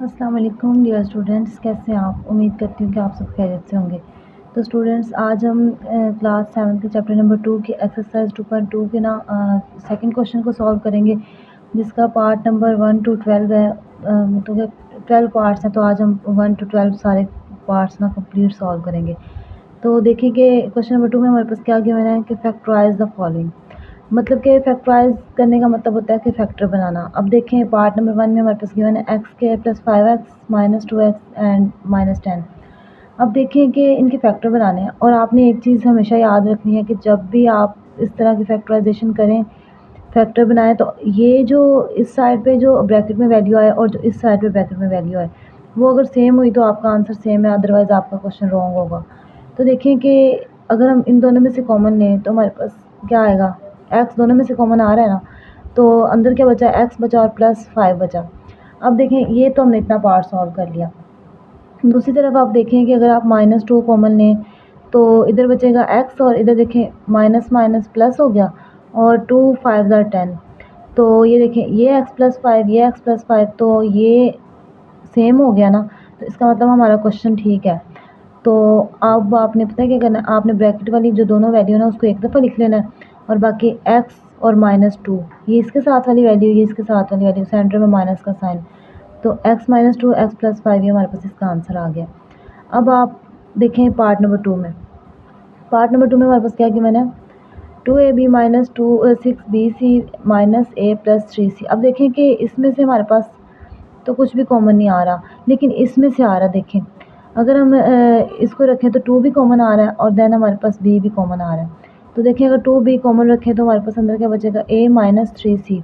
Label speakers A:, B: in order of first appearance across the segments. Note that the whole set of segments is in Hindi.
A: अस्सलाम वालेकुम डियर स्टूडेंट्स, कैसे हैं आप। उम्मीद करती हूँ कि आप सब खैरियत से होंगे। तो स्टूडेंट्स, आज हम क्लास 7 के चैप्टर नंबर 2 की एक्सरसाइज 2.2 के ना सेकंड क्वेश्चन को सॉल्व करेंगे, जिसका पार्ट नंबर 1 to 12 है। मतलब 12 पार्ट्स हैं, तो आज हम 1 to 12 सारे पार्ट्स ना कंप्लीट सॉल्व करेंगे। तो देखिए कि क्वेश्चन नंबर 2 में हमारे पास क्या गिवन है कि फैक्टराइज द फॉलोइंग। मतलब कि फैक्टराइज करने का मतलब होता है कि फैक्टर बनाना। अब देखें पार्ट नंबर 1 में हमारे पास गिवन है x square plus 5x minus 2x and minus 10। अब देखें कि इनके फैक्टर बनाने हैं, और आपने एक चीज़ हमेशा याद रखनी है कि जब भी आप इस तरह की फैक्टराइजेशन करें, फैक्टर बनाएं, तो ये जो इस साइड पे जो ब्रैकेट में वैल्यू आए और जो इस साइड पे ब्रैकेट में वैल्यू आए, वो अगर सेम हुई तो आपका आंसर सेम है, अदरवाइज़ आपका क्वेश्चन रॉन्ग होगा। तो देखें कि अगर हम इन दोनों में से कॉमन लें तो हमारे पास क्या आएगा, एक्स दोनों में से कॉमन आ रहा है ना, तो अंदर क्या बचा, एक्स बचा और प्लस 5 बचा। अब देखें ये तो हमने इतना पार्ट सॉल्व कर लिया। दूसरी तरफ आप देखें कि अगर आप -2 कॉमन लें तो इधर बचेगा एक्स, और इधर देखें माइनस माइनस प्लस हो गया, और 2 5 ज़ा 10। तो ये देखें ये x प्लस 5 ये x प्लस 5, तो ये सेम हो गया ना, तो इसका मतलब हमारा क्वेश्चन ठीक है। तो अब आपने पता है क्या करना है, आपने ब्रैकेट वाली जो दोनों वैल्यू है ना उसको एक दफ़ा लिख लेना है, और बाकी x और -2 ये इसके साथ वाली वैल्यू, ये इसके साथ वाली वैल्यू, सेंटर में माइनस का साइन, तो x -2 x प्लस 5 ये हमारे पास इसका आंसर आ गया। अब आप देखें पार्ट नंबर 2 में। पार्ट नंबर 2 में हमारे पास क्या गिवन है, 2ab minus 6bc minus a plus 3c। अब देखें कि इसमें से हमारे पास तो कुछ भी कॉमन नहीं आ रहा, लेकिन इसमें से आ रहा। देखें अगर हम इसको रखें तो 2 भी कॉमन आ रहा है, और देन हमारे पास b भी कॉमन आ रहा है। तो देखें अगर 2b कॉमन रखें तो हमारे पास अंदर क्या बचेगा, a माइनस 3c।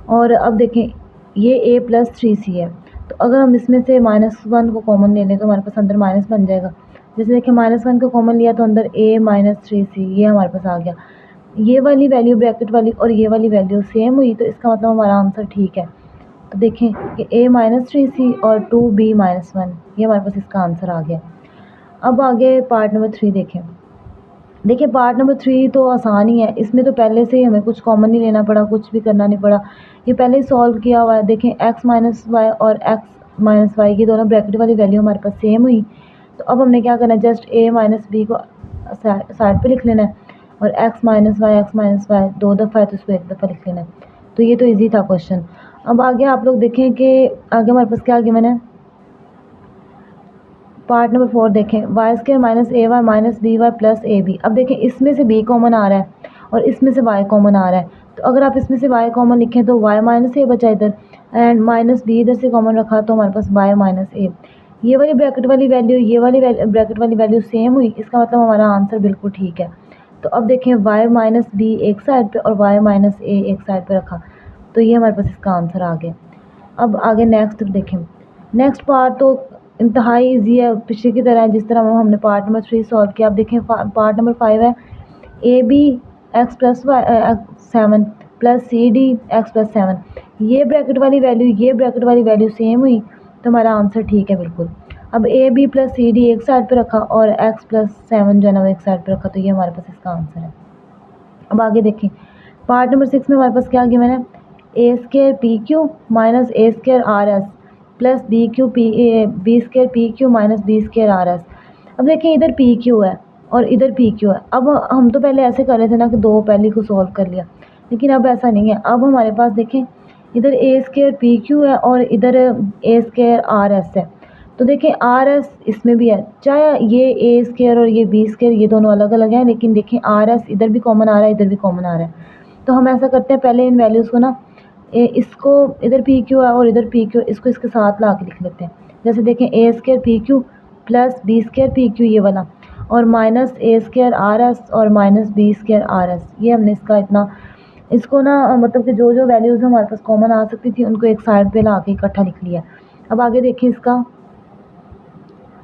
A: और अब देखें ये a प्लस 3c है, तो अगर हम इसमें से -1 को कॉमन ले लें तो हमारे पास अंदर माइनस बन जाएगा। जैसे देखिए -1 को कॉमन लिया तो अंदर a माइनस 3c ये हमारे पास आ गया। ये वाली वैल्यू ब्रैकेट वाली और ये वाली वैल्यू सेम हुई, तो इसका मतलब हमारा आंसर ठीक है। तो देखें कि a माइनस 3c और 2b माइनस 1 ये हमारे पास इसका आंसर आ गया। अब आगे पार्ट नंबर 3 देखें। देखिए पार्ट नंबर 3 तो आसान ही है, इसमें तो पहले से ही हमें कुछ कॉमन नहीं लेना पड़ा, कुछ भी करना नहीं पड़ा, ये पहले ही सॉल्व किया हुआ है। देखें x माइनस वाई और x माइनस वाई की दोनों ब्रैकेट वाली वैल्यू हमारे पास सेम हुई, तो अब हमने क्या करना है, जस्ट a माइनस बी को साइड पे लिख लेना है, और x माइनस वाई दो दफ़ा है तो इसको एक दफ़ा लिख लेना है। तो ये तो ईजी था क्वेश्चन। अब आगे आप लोग देखें कि आगे हमारे पास क्या गिवन है। पार्ट नंबर 4 देखें, y square minus a y minus b y plus a b. अब देखें इसमें से b कॉमन आ रहा है और इसमें से y कॉमन आ रहा है, तो अगर आप इसमें से y कॉमन लिखें तो y माइनस ए बचा इधर, एंड माइनस b इधर से कॉमन रखा तो हमारे पास y माइनस ए। ये वाली ब्रैकेट वाली वैल्यू ये वाली ब्रैकेट वाली वैल्यू सेम हुई, इसका मतलब हमारा आंसर बिल्कुल ठीक है। तो अब देखें y माइनस बी एक साइड पे और y माइनस ए एक साइड पे रखा, तो ये हमारे पास इसका आंसर आ गया। अब आगे नेक्स्ट देखें। नेक्स्ट पार्ट तो इंतहाई ईजी है, पिछले की तरह है जिस तरह हमने पार्ट नंबर 3 सॉल्व किया। अब देखें पार्ट नंबर 5 है, a b x plus 7 plus c d x plus 7। ये ब्रैकेट वाली वैल्यू ये ब्रैकेट वाली वैल्यू सेम हुई, तो हमारा आंसर ठीक है बिल्कुल। अब a b plus c d एक साइड पे रखा और एक्स प्लस 7 जो है ना वो एक साइड पे रखा, तो ये हमारे पास इसका आंसर है। अब आगे देखें पार्ट नंबर 6 में हमारे पास क्या गिवन है, ए स्क्र पी क्यू माइनस ए स्क्र R S plus B Q P B स्क्र पी क्यू माइनस बी स्क्र आर एस। अब देखें इधर पी क्यू है और इधर पी क्यू है। अब हम तो पहले ऐसे कर रहे थे ना कि दो पहले को सॉल्व कर लिया, लेकिन अब ऐसा नहीं है। अब हमारे पास देखें इधर ए स्क्र पी क्यू है और इधर ए स्क्र आर एस है। तो देखें आर एस इसमें भी है, चाहे ये ए स्क्र और ये बी स्क्र ये दोनों अलग अलग हैं, लेकिन देखें आर एस इधर भी कॉमन आ रहा है इधर भी कॉमन आ रहा है। तो हम ऐसा करते हैं, पहले इन वैल्यूज़ को ना इसको इधर पी क्यू है और इधर पी क्यू, इसको इसके साथ ला के लिख लेते हैं। जैसे देखें ए स्क्र पी क्यू प्लस बी स्क्र पी क्यू ये वाला, और माइनस ए स्क्र आर एस और माइनस बी स्क्र आर एस। ये हमने इसका इतना इसको ना मतलब कि जो जो वैल्यूज़ हमारे पास कॉमन आ सकती थी उनको एक साइड पे ला के इकट्ठा लिख लिया। अब आगे देखें इसका,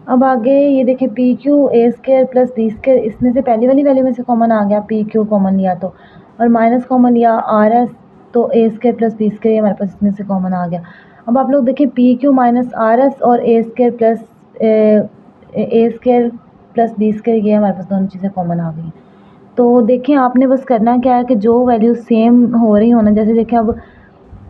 A: अब आगे ये देखें p q a square plus B square, इसमें से पहली वाली वैल्यू में से कॉमन आ गया, पी क्यू कॉमन लिया तो, और माइनस कॉमन लिया आर एस, तो ए स्क्र प्लस बी स्क्र ये हमारे पास इसमें से कॉमन आ गया। अब आप लोग देखें p Q minus are S और ए स्क्र प्लस बी स्क्र ये हमारे पास दोनों चीज़ें कॉमन आ गई। तो देखें आपने बस करना क्या है कि जो वैल्यू सेम हो रही हो ना, जैसे देखें अब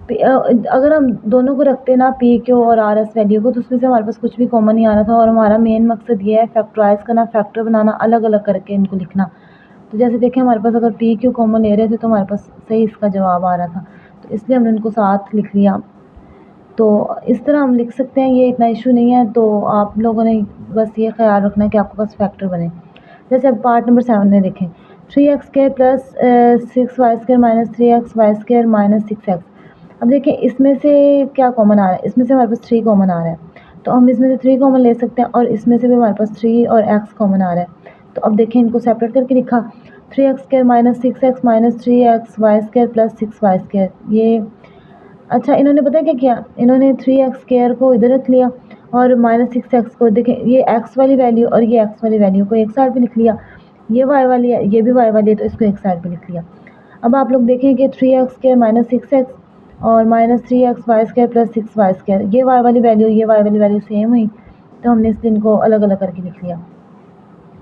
A: अगर हम दोनों को रखते ना पी क्यू और आर एस वैल्यू को, तो उसमें से हमारे पास कुछ भी कॉमन नहीं आ रहा था। और हमारा मेन मकसद ये है फैक्टराइज करना, फैक्टर बनाना, अलग अलग करके इनको लिखना। तो जैसे देखें हमारे पास अगर पी क्यू कॉमन ले रहे थे तो हमारे पास सही इसका जवाब आ रहा था, तो इसलिए हमने इनको साथ लिख लिया। तो इस तरह हम लिख सकते हैं, ये इतना इशू नहीं है। तो आप लोगों ने बस ये ख्याल रखना है कि आपके पास फैक्टर बने। जैसे अब पार्ट नंबर 7 में देखें, 3x² plus 6y² minus 3xy² minus 6x। अब देखें इसमें से क्या कॉमन आ रहा है, इसमें से हमारे पास 3 कॉमन आ रहा है, तो हम इसमें से 3 कॉमन ले सकते हैं, और इसमें से भी हमारे पास 3 और x कॉमन आ रहा है। तो अब देखें इनको सेपरेट करके लिखा, 3x² minus 6x minus 3xy² plus 6y²। ये अच्छा, इन्होंने पता है क्या किया, इन्होंने 3x² को इधर रख लिया और माइनस 6x को, देखें ये x वाली वैल्यू और ये x वाली वैल्यू को एक साइड पे लिख लिया। ये y वाली है, ये भी y वाली है, तो इसको एक साइड पे लिख लिया। अब आप लोग देखें कि 3x² माइनस 6x और माइनस 3xy² प्लस 6y², ये y वाली वैल्यू ये y वाली वैल्यू सेम हुई, तो हमने इसलिए इनको अलग अलग करके लिख लिया।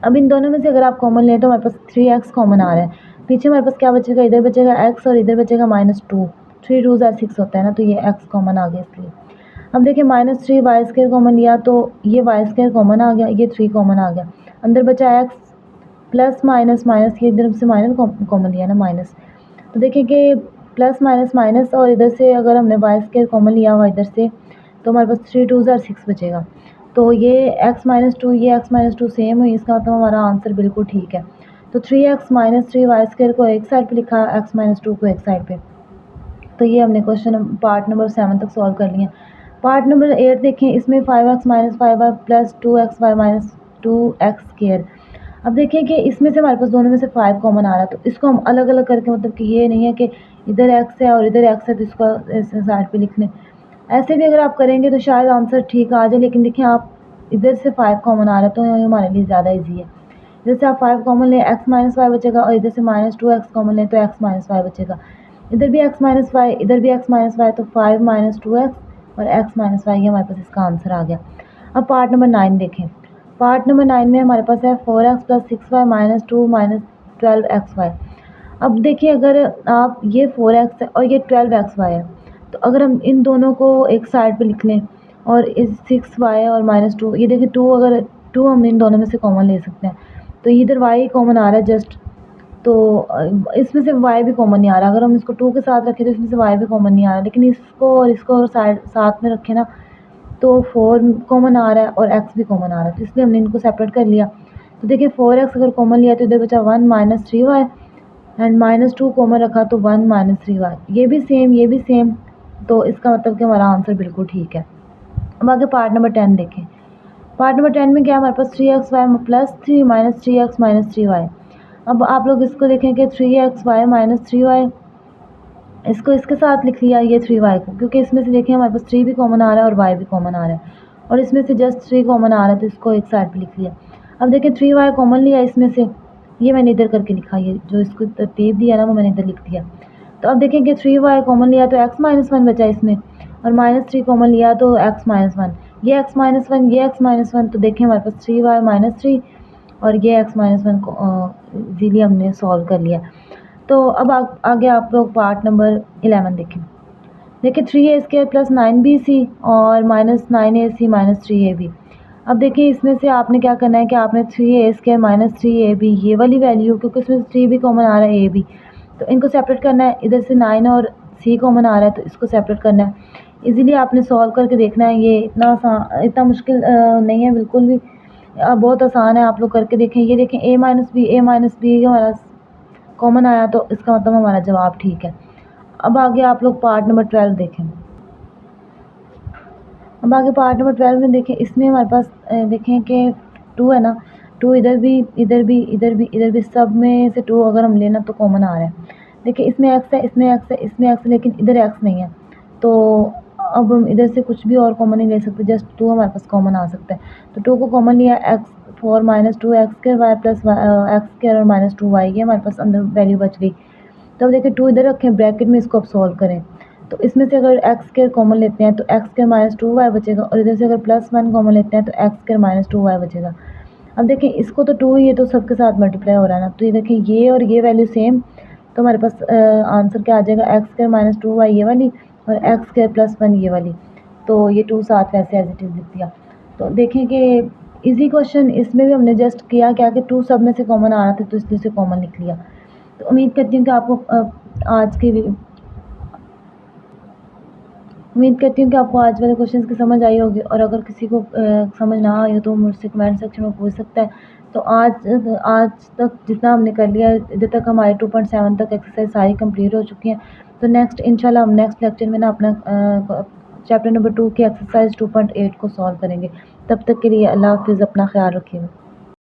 A: अब इन दोनों में से अगर आप कॉमन लें तो हमारे पास 3x कॉमन आ रहा है, पीछे हमारे पास क्या बचेगा, इधर बचेगा x और इधर बचेगा -2। 3 2 6 होता है ना, तो ये x कॉमन आ गया इसलिए। अब देखिए -3y² कॉमन लिया तो ये y² कॉमन आ गया, ये 3 कॉमन आ गया, अंदर बचा x प्लस माइनस माइनस, ये इधर से माइनस कॉमन लिया ना माइनस, तो देखिए कि प्लस माइनस माइनस, और इधर से अगर हमने y² कॉमन लिया हुआ इधर से, तो हमारे पास 3 2 6 बचेगा। तो ये x-2 ये x-2 सेम हुई, इसका मतलब हमारा आंसर बिल्कुल ठीक है। तो 3x माइनस 3y² को एक साइड पे लिखा, x-2 को एक साइड पे। तो ये हमने क्वेश्चन पार्ट नंबर 7 तक सॉल्व कर लिया। पार्ट नंबर 8 देखें, इसमें 5x minus 5y plus 2xy minus 2x²। अब देखिए कि इसमें से हमारे पास दोनों में से 5 कॉमन आ रहा है, तो इसको हम अलग अलग करके, मतलब कि ये नहीं है कि इधर x है और इधर x है तो इसको इस साइड पे लिख लें। ऐसे भी अगर आप करेंगे तो शायद आंसर ठीक आ जाए, लेकिन देखिए आप इधर से 5 कॉमन आ रहा है तो ये हमारे लिए ज़्यादा इजी है। जैसे आप 5 कॉमन लें, x माइनस वाई बचेगा, और इधर से -2x कॉमन लें तो x माइनस वाई बचेगा। इधर भी x माइनस वाई, इधर भी x माइनस वाई, तो 5 माइनस 2x और x माइनस वाई, ये हमारे पास इसका आंसर आ गया। अब पार्ट नंबर 9 देखें। पार्ट नंबर 9 में हमारे पास है 4x plus 6y minus 2 minus 12xy। अब देखिए अगर आप ये 4x है और ये 12xy है, तो अगर हम इन दोनों को एक साइड पे लिख लें और इस 6y और -2, ये देखिए 2, अगर 2 हम इन दोनों में से कॉमन ले सकते हैं, तो इधर y कॉमन आ रहा है जस्ट, तो इसमें से y भी कॉमन नहीं आ रहा। अगर हम इसको 2 के साथ रखें तो इसमें से y भी कॉमन नहीं आ रहा, लेकिन इसको और इसको साइड साथ में रखें ना, तो 4 कॉमन आ रहा है और x भी कॉमन आ रहा है, तो इसलिए हमने इनको सेपरेट कर लिया। तो देखिए 4x अगर कॉमन लिया तो इधर बचा 1 माइनस 3y, एंड -2 कॉमन रखा तो 1 माइनस 3y, ये भी सेम ये भी सेम, तो इसका मतलब कि हमारा आंसर बिल्कुल ठीक है। अब आगे पार्ट नंबर 10 देखें। पार्ट नंबर 10 में क्या हमारे पास 3xy plus 3 minus 3x minus 3y। अब आप लोग इसको देखें कि 3xy माइनस 3y, इसको इसके साथ लिख लिया ये 3y को, क्योंकि इसमें से देखें हमारे पास 3 भी कॉमन आ रहा है और y भी कॉमन आ रहा है, और इसमें से जस्ट 3 कॉमन आ रहा है, तो इसको एक साइड पे लिख लिया। अब देखें 3y कॉमन लिया इसमें से, ये मैंने इधर करके लिखा, ये जो इसको तरतीब दिया ना वो मैंने इधर लिख दिया। तो अब देखें कि 3y कॉमन लिया तो x माइनस 1 बचा इसमें, और -3 कॉमन लिया तो x माइनस 1, ये x माइनस 1 ये x माइनस 1, तो देखें हमारे पास 3y माइनस 3 और ये x माइनस 1 को इजीली हमने सॉल्व कर लिया। तो अब आगे आप लोग पार्ट नंबर 11 देखें। देखिए 3a² प्लस 9bc और माइनस 9ac माइनस 3ab। अब देखिए इसमें से आपने क्या करना है कि आपने 3a² माइनस 3ab, ये वाली वैल्यू, क्योंकि इसमें 3 भी कॉमन आ रहा है a भी, तो इनको सेपरेट करना है। इधर से 9 और c कॉमन आ रहा है तो इसको सेपरेट करना है। इजीली आपने सॉल्व करके देखना है, ये इतना मुश्किल नहीं है बिल्कुल भी, बहुत आसान है, आप लोग करके देखें। ये देखें a माइनस बी हमारा कॉमन आया, तो इसका मतलब हमारा जवाब ठीक है। अब आगे आप लोग पार्ट नंबर 12 देखें। अब आगे पार्ट नंबर 12 में देखें, इसमें हमारे पास देखें कि 2 है ना, 2 इधर भी इधर भी इधर भी इधर भी, सब में से 2 अगर हम लेना तो कॉमन आ रहा है। देखिए इसमें x है इसमें x है इसमें x है, लेकिन इधर x नहीं है, तो अब हम इधर से कुछ भी और कॉमन नहीं ले सकते, जस्ट 2 हमारे पास कॉमन आ सकता है। तो 2 को कॉमन लिया, x 4 minus 2x² y plus x² और -2y, ये हमारे पास अंदर वैल्यू बच गई। तो अब देखिए 2 इधर रखें ब्रैकेट में, इसको अब सॉल्व करें, तो इसमें से अगर x² कॉमन लेते हैं तो x² माइनस 2y बचेगा, और इधर से अगर +1 कॉमन लेते हैं तो x² माइनस 2y बचेगा। अब देखें इसको तो 2 ये तो सबके साथ मल्टीप्लाई हो रहा है ना, तो ये देखें ये और ये वैल्यू सेम, तो हमारे पास आंसर क्या आ जाएगा, x² माइनस 2y ये वाली और एक्स स्क्वायर प्लस 1 ये वाली, तो ये 2 साथ वैसे एज इट इज़ लिख दिया। तो देखें कि इजी क्वेश्चन, इसमें भी हमने जस्ट किया क्या कि 2 सब में से कॉमन आ रहा था तो इसलिए से कॉमन लिख लिया। तो उम्मीद करती हूँ कि आपको आज वाले क्वेश्चंस की समझ आई होगी, और अगर किसी को समझ ना आई हो तो मुझसे कमेंट सेक्शन में पूछ सकता है। तो आज तक जितना हमने कर लिया, इधर तक हमारे 2.7 तक एक्सरसाइज सारी कंप्लीट हो चुकी हैं। तो नेक्स्ट इंशाल्लाह हम नेक्स्ट लेक्चर में ना अपना चैप्टर नंबर 2 की एक्सरसाइज 2.8 को सॉल्व करेंगे। तब तक के लिए अल्लाह हाफिज़, अपना ख्याल रखिएगा।